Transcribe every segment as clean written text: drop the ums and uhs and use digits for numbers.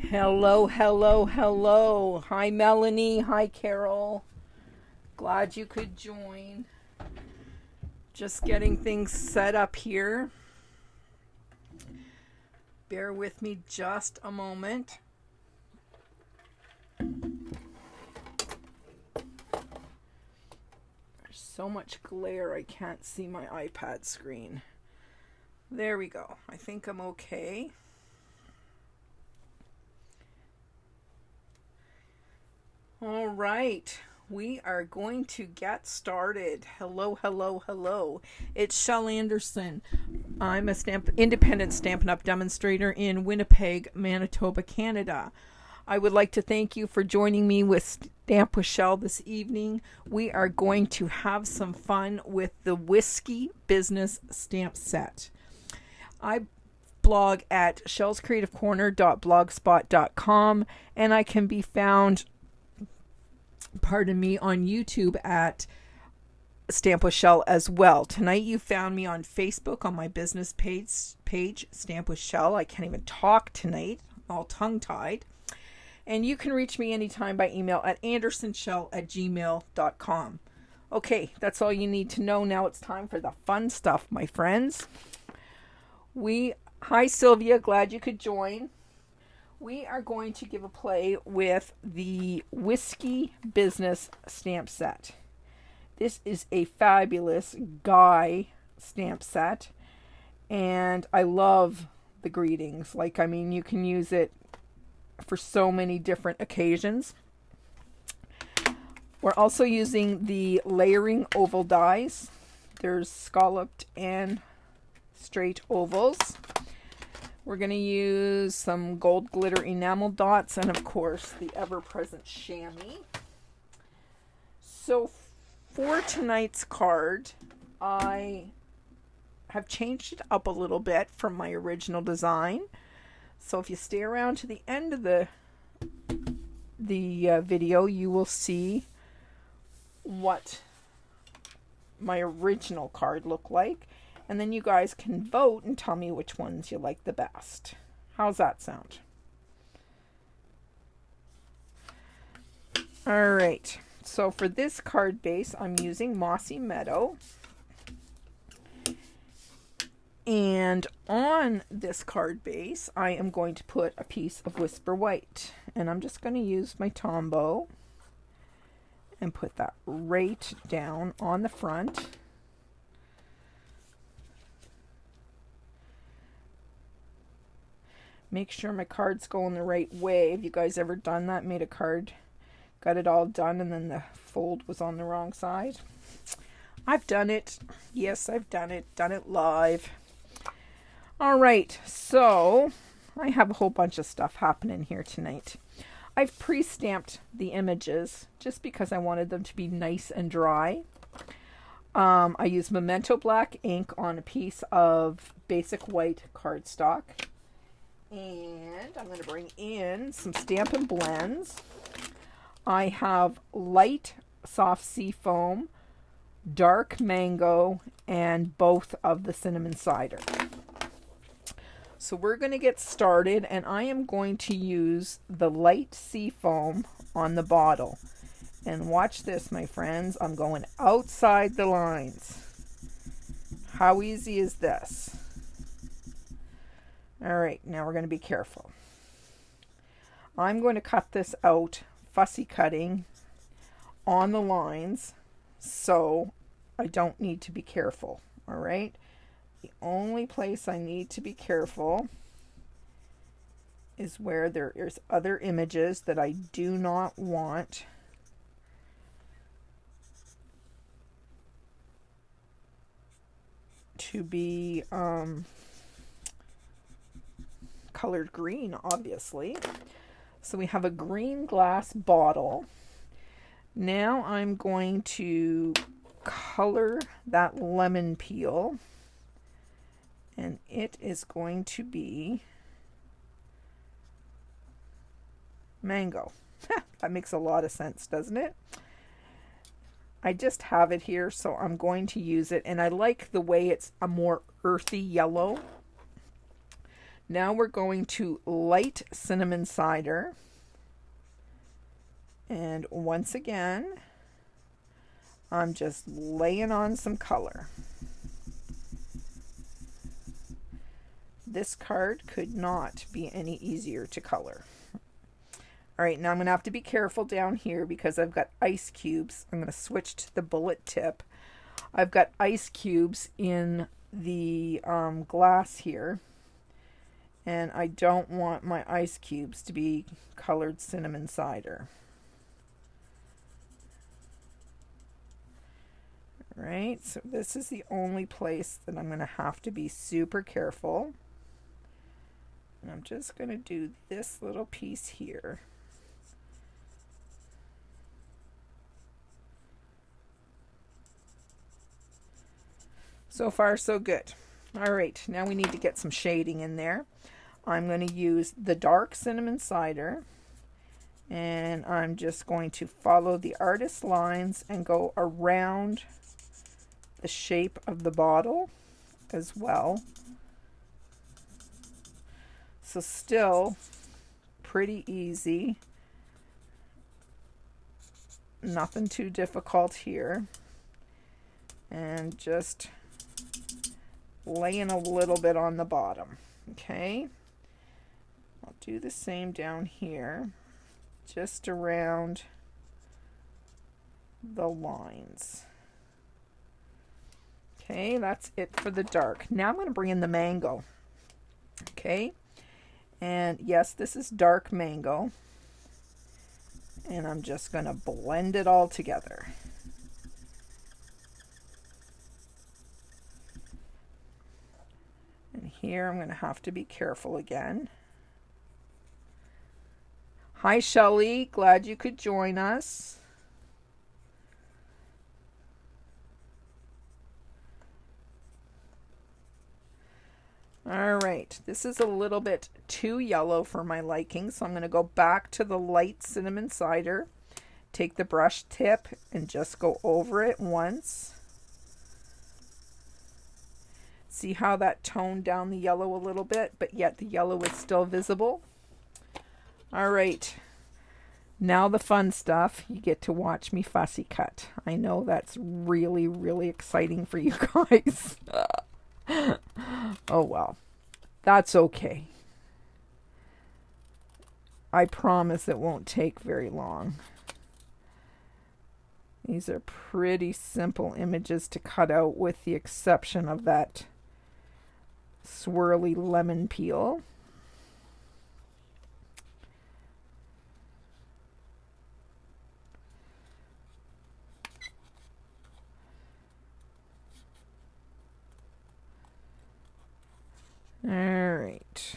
Hello, hello, hello. Hi, Melanie. Hi, Carol. Glad you could join. Just getting things set up here. Bear with me just a moment. There's so much glare I can't see my iPad screen. There we go. I think I'm okay. All right, we are going to get started. Hello, hello, hello. It's Shel Anderson. I'm a independent Stampin' Up! Demonstrator in Winnipeg, Manitoba, Canada. I would like to thank you for joining me with Stamp with Shel this evening. We are going to have some fun with the Whiskey Business Stamp Set. I blog at shelscreativecorner.blogspot.com, and I can be found on YouTube at Stamp with Shel as well. Tonight you found me on Facebook on my business page Stamp with Shel. I can't even talk tonight, all tongue-tied. And you can reach me anytime by email at andersonshel@gmail.com. Okay, that's all you need to know. Now it's time for the fun stuff, my friends. Hi Sylvia, glad you could join. We are going to give a play with the Whiskey Business Stamp Set. This is a fabulous Guy stamp set, and I love the greetings. You can use it for so many different occasions. We're also using the layering oval dies. There's scalloped and straight ovals. We're going to use some gold glitter enamel dots and, of course, the ever-present chamois. So for tonight's card, I have changed it up a little bit from my original design. So if you stay around to the end of the video, you will see what my original card looked like. And then you guys can vote and tell me which ones you like the best. How's that sound? All right. So for this card base, I'm using Mossy Meadow. And on this card base, I am going to put a piece of Whisper White. And I'm just going to use my Tombow and put that right down on the front. Make sure my card's going the right way. Have you guys ever done that? Made a card, got it all done, and then the fold was on the wrong side? I've done it. Yes, I've done it. Done it live. All right, so I have a whole bunch of stuff happening here tonight. I've pre-stamped the images just because I wanted them to be nice and dry. I used Memento Black ink on a piece of basic white cardstock. And I'm going to bring in some Stampin' blends. I have light soft sea foam, dark mango, and both of the cinnamon cider. So we're going to get started, and I am going to use the light sea foam on the bottle. And watch this, my friends. I'm going outside the lines. How easy is this? All right, now we're going to be careful. I'm going to cut this out, fussy cutting, on the lines, so I don't need to be careful, all right? The only place I need to be careful is where there is other images that I do not want to be colored green, obviously. So we have a green glass bottle. Now I'm going to color that lemon peel, and it is going to be mango. That makes a lot of sense, doesn't it? I just have it here, so I'm going to use it, and I like the way it's a more earthy yellow. Now we're going to light cinnamon cider. And once again, I'm just laying on some color. This card could not be any easier to color. All right, now I'm going to have to be careful down here because I've got ice cubes. I'm going to switch to the bullet tip. I've got ice cubes in the glass here, and I don't want my ice cubes to be colored cinnamon cider. All right, so this is the only place that I'm going to have to be super careful. And I'm just going to do this little piece here. So far, so good. All right, now we need to get some shading in there. I'm going to use the dark cinnamon cider, and I'm just going to follow the artist's lines and go around the shape of the bottle as well. So still pretty easy. Nothing too difficult here. And just laying a little bit on the bottom. Okay. I'll do the same down here. Just around the lines. Okay, that's it for the dark. Now I'm going to bring in the mango. Okay. And yes, this is dark mango. And I'm just going to blend it all together. And here I'm going to have to be careful again. Hi, Shelley. Glad you could join us. All right, this is a little bit too yellow for my liking, so I'm going to go back to the light cinnamon cider, take the brush tip, and just go over it once. See how that toned down the yellow a little bit, but yet the yellow is still visible? All right, now the fun stuff. You get to watch me fussy cut. I know that's really, really exciting for you guys. Oh well, that's okay. I promise it won't take very long. These are pretty simple images to cut out with the exception of that swirly lemon peel. All right,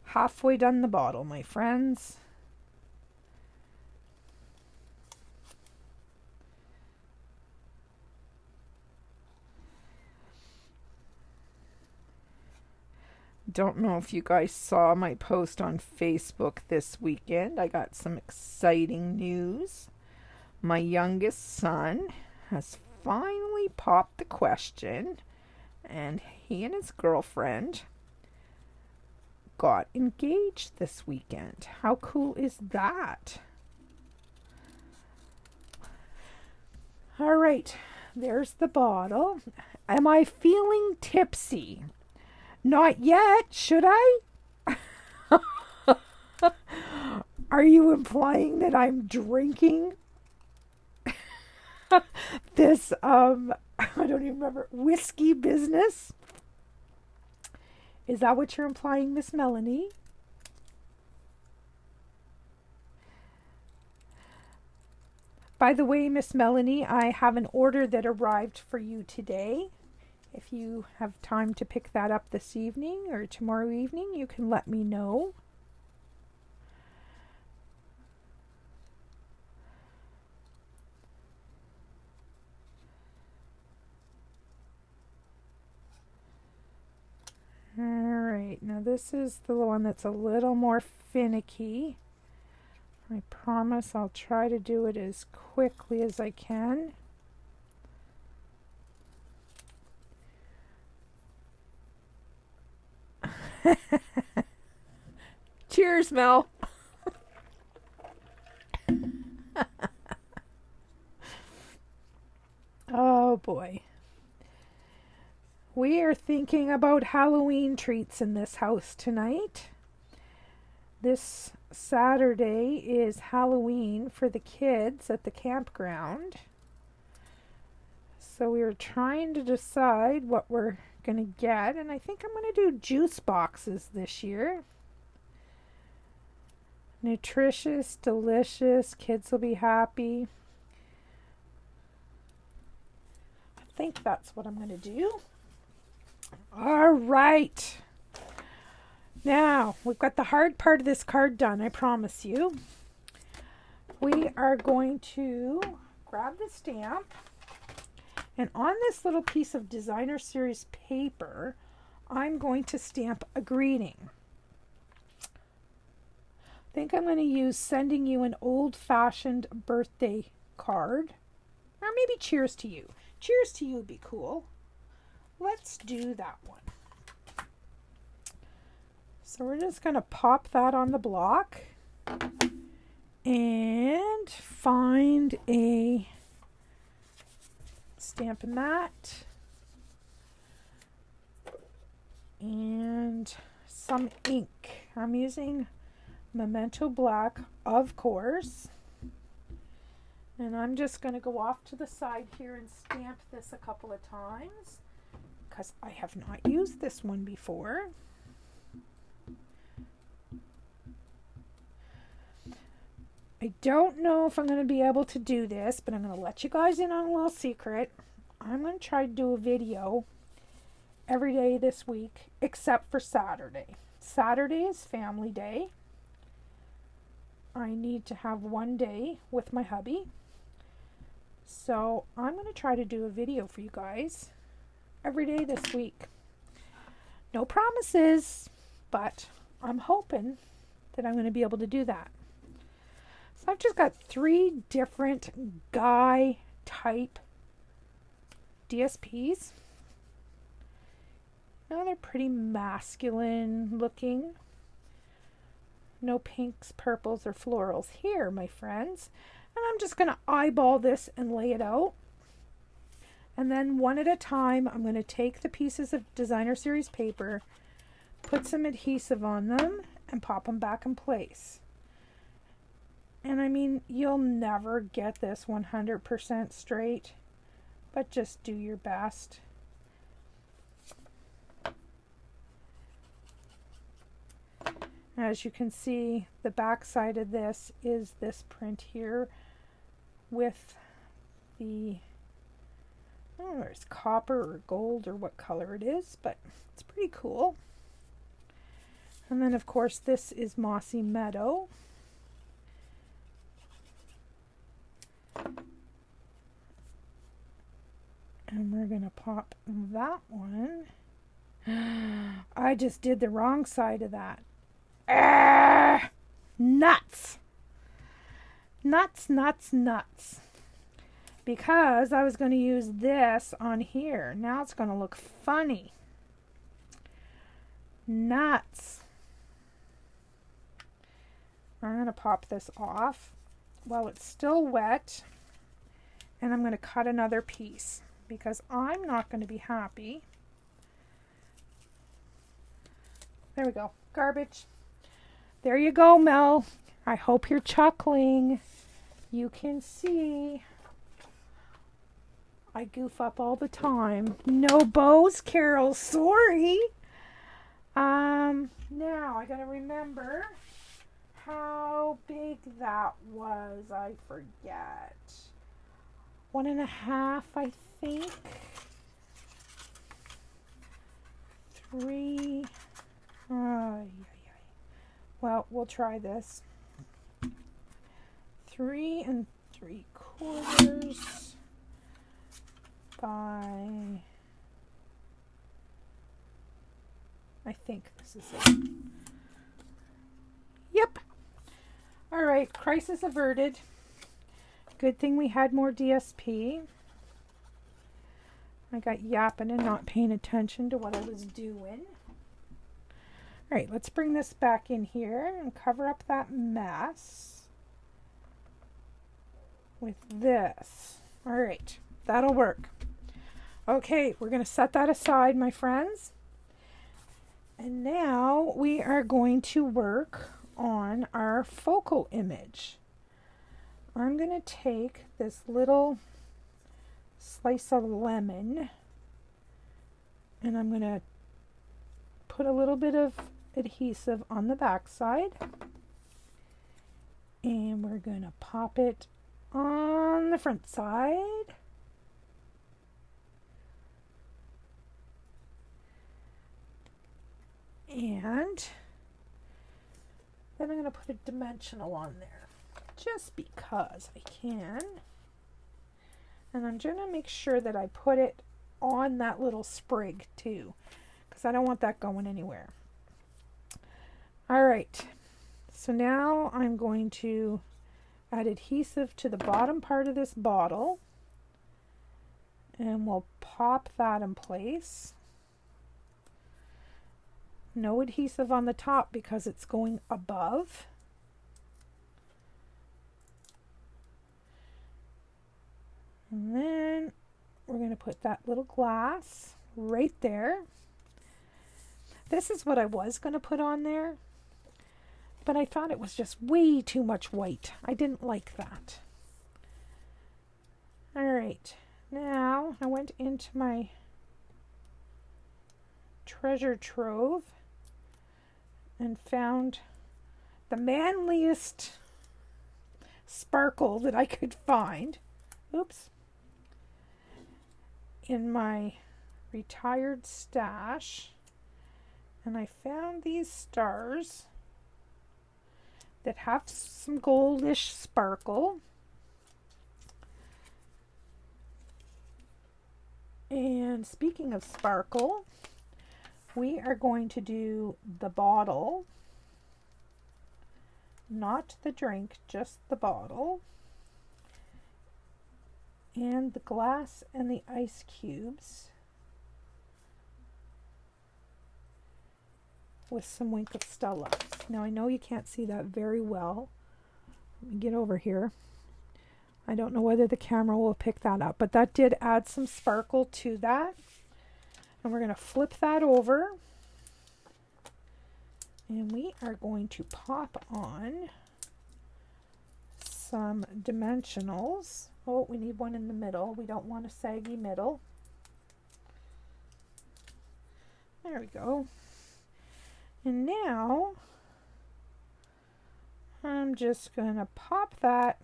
halfway done the bottle, my friends. Don't know if you guys saw my post on Facebook this weekend. I got some exciting news. My youngest son has finally popped the question, and he and his girlfriend got engaged this weekend. How cool is that? All right, there's the bottle. Am I feeling tipsy? Not yet, should I? Are you implying that I'm drinking this, I don't even remember, whiskey business? Is that what you're implying, Miss Melanie? By the way, Miss Melanie, I have an order that arrived for you today. If you have time to pick that up this evening or tomorrow evening, you can let me know. All right, now this is the one that's a little more finicky. I promise I'll try to do it as quickly as I can. Cheers, Mel. Oh boy. We are thinking about Halloween treats in this house tonight. This Saturday is Halloween for the kids at the campground. So we were trying to decide what we're going to get, and I think I'm going to do juice boxes this year. Nutritious, delicious, kids will be happy. I think that's what I'm going to do. All right. Now, we've got the hard part of this card done, I promise you. We are going to grab the stamp, and on this little piece of Designer Series paper, I'm going to stamp a greeting. I think I'm going to use sending you an old-fashioned birthday card, or maybe cheers to you. Cheers to you would be cool. Let's do that one. So we're just going to pop that on the block and find a Stampin' mat and some ink. I'm using Memento Black, of course. And I'm just going to go off to the side here and stamp this a couple of times because I have not used this one before. I don't know if I'm going to be able to do this, but I'm going to let you guys in on a little secret. I'm going to try to do a video every day this week except for Saturday. Saturday is family day. I need to have one day with my hubby. So I'm going to try to do a video for you guys every day this week. No promises, but I'm hoping that I'm going to be able to do that. So I've just got 3 different guy type DSPs. Now they're pretty masculine looking. No pinks, purples, or florals here, my friends. And I'm just going to eyeball this and lay it out. And then one at a time, I'm going to take the pieces of Designer Series paper, put some adhesive on them, and pop them back in place. And I mean, you'll never get this 100% straight, but just do your best. As you can see, the back side of this is this print here with the, I don't know if it's copper or gold or what color it is, but it's pretty cool. And then of course this is Mossy Meadow. And we're going to pop that one. I just did the wrong side of that. Nuts. Nuts, nuts, nuts. Because I was going to use this on here. Now it's going to look funny. Nuts. I'm going to pop this off while it's still wet. And I'm going to cut another piece because I'm not going to be happy. There we go. Garbage. There you go, Mel. I hope you're chuckling. You can see I goof up all the time. No bows, Carol. Sorry. Now I gotta remember how big that was. I forget. 1.5, I think. 3. Well, we'll try this. 3 3/4 by, I think this is it. Yep. All right, crisis averted. Good thing we had more DSP. I got yapping and not paying attention to what I was doing. All right, let's bring this back in here and cover up that mess with this. All right, that'll work. Okay, we're going to set that aside, my friends. And now we are going to work on our focal image. I'm going to take this little slice of lemon and I'm going to put a little bit of adhesive on the back side, and we're going to pop it on the front side. And then I'm going to put a dimensional on there just because I can. And I'm going to make sure that I put it on that little sprig too, because I don't want that going anywhere. All right, so now I'm going to add adhesive to the bottom part of this bottle, and we'll pop that in place. No adhesive on the top because it's going above. And then we're going to put that little glass right there. This is what I was going to put on there, but I thought it was just way too much white. I didn't like that. All right, now I went into my treasure trove and found the manliest sparkle that I could find. Oops. In my retired stash, and I found these stars that have some goldish sparkle. And speaking of sparkle, we are going to do the bottle, not the drink, just the bottle, and the glass and the ice cubes with some Wink of Stella. Now I know you can't see that very well. Let me get over here. I don't know whether the camera will pick that up, but that did add some sparkle to that. And we're going to flip that over, and we are going to pop on some dimensionals. Oh, we need one in the middle. We don't want a saggy middle. There we go. And now I'm just going to pop that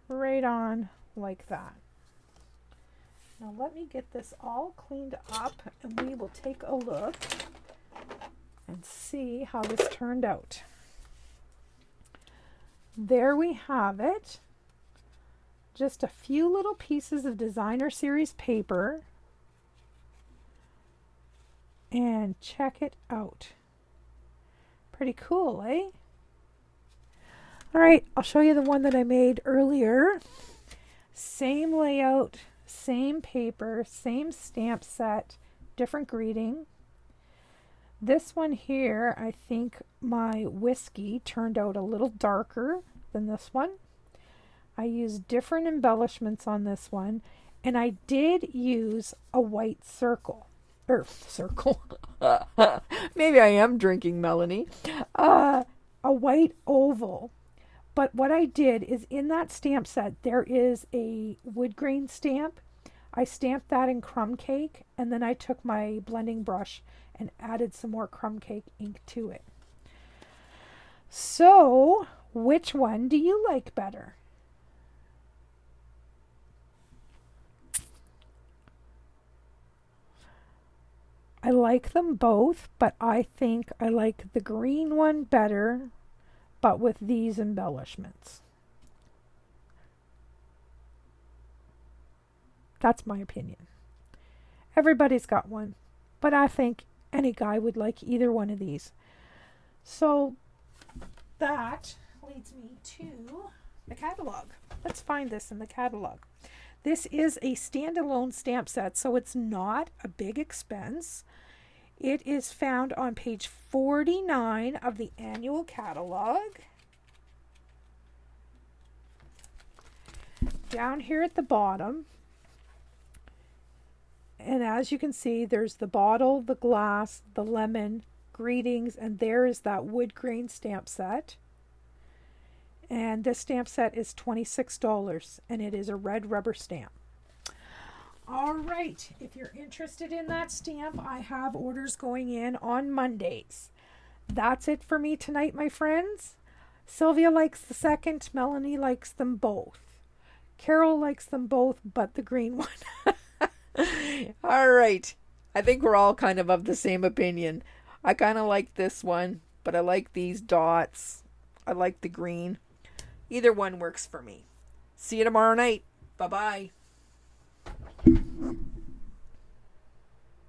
right on like that. Now let me get this all cleaned up and we will take a look and see how this turned out. There we have it. Just a few little pieces of designer series paper. And check it out. Pretty cool, eh? All right, I'll show you the one that I made earlier. Same layout, same paper, same stamp set, different greeting. This one here, I think my whiskey turned out a little darker than this one. I used different embellishments on this one, and I did use a white circle. Maybe I am drinking, Melanie. A white oval. But what I did is in that stamp set, there is a wood grain stamp. I stamped that in crumb cake, and then I took my blending brush and added some more crumb cake ink to it. So, which one do you like better? I like them both, but I think I like the green one better, but with these embellishments. That's my opinion. Everybody's got one, but I think any guy would like either one of these. So that leads me to the catalog. Let's find this in the catalog. This is a standalone stamp set, so it's not a big expense. It is found on page 49 of the annual catalog. Down here at the bottom, and as you can see, there's the bottle, the glass, the lemon, greetings, and there is that wood grain stamp set. And this stamp set is $26, and it is a red rubber stamp. All right, if you're interested in that stamp, I have orders going in on Mondays. That's it for me tonight, my friends. Sylvia likes the second, Melanie likes them both. Carol likes them both, but the green one. All right. I think we're all kind of the same opinion. I kind of like this one, but I like these dots. I like the green. Either one works for me. See you tomorrow night. Bye-bye.